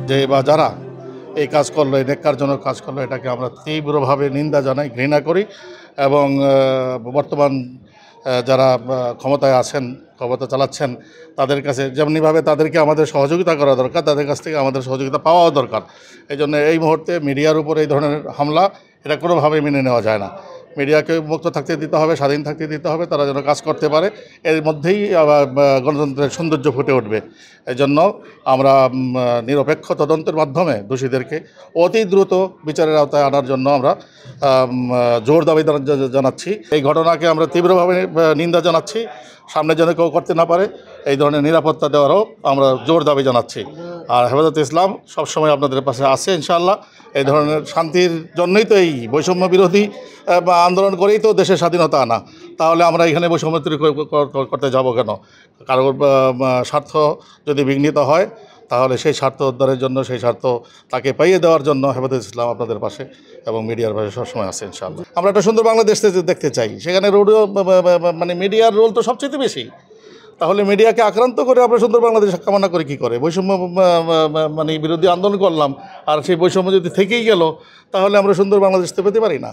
যে বা যারা এই কাজ করলো, এই ন্যাক্কারজনক কাজ করলো, এটাকে আমরা তীব্রভাবে নিন্দা জানাই, ঘৃণা করি। এবং বর্তমান যারা ক্ষমতায় আছেন, ক্ষমতা চালাচ্ছেন, তাদের কাছে যেমনিভাবে তাদেরকে আমাদের সহযোগিতা করা দরকার, তাদের কাছ থেকে আমাদের সহযোগিতা পাওয়াও দরকার। এই জন্য এই মুহূর্তে মিডিয়ার উপর এই ধরনের হামলা, এটা কোনোভাবেই মেনে নেওয়া যায় না। মিডিয়াকে মুক্ত থাকতে দিতে হবে, স্বাধীন থাকতে দিতে হবে, তারা যেন কাজ করতে পারে, এর মধ্যেই গণতন্ত্রের সৌন্দর্য ফুটে উঠবে। এই জন্য আমরা নিরপেক্ষ তদন্তের মাধ্যমে দোষীদেরকে অতি দ্রুত বিচারের আওতায় আনার জন্য আমরা জোর দাবি জানাচ্ছি। এই ঘটনাকে আমরা তীব্রভাবে নিন্দা জানাচ্ছি। সামনে যেন কেউ করতে না পারে, এই ধরনের নিরাপত্তা দেওয়ারও আমরা জোর দাবি জানাচ্ছি। আর হেফাজতে ইসলাম সবসময় আপনাদের পাশে আছে ইনশাআল্লাহ। এই ধরনের শান্তির জন্যই তো এই বৈষম্য বিরোধী আন্দোলন করেই তো দেশের স্বাধীনতা আনা। তাহলে আমরা এখানে বৈষম্য তৈরি করতে যাব কেন? কারোর স্বার্থ যদি বিঘ্নিত হয়, তাহলে সেই স্বার্থ উদ্ধারের জন্য, সেই স্বার্থ তাকে পাইয়ে দেওয়ার জন্য হেফাজতে ইসলাম আপনাদের পাশে এবং মিডিয়ার পাশে সবসময় আছে ইনশাআল্লাহ। আমরা একটা সুন্দর বাংলাদেশ দেখতে চাই, সেখানে মানে মিডিয়ার রোল তো সবচেয়ে বেশি। তাহলে মিডিয়াকে আক্রান্ত করে আমরা সুন্দর বাংলাদেশ কামনা করে কী করে? বৈষম্য মানে বিরোধী আন্দোলন করলাম, আর সেই বৈষম্য যদি থেকেই গেল, তাহলে আমরা সুন্দর বাংলাদেশ তো পেতে পারি না।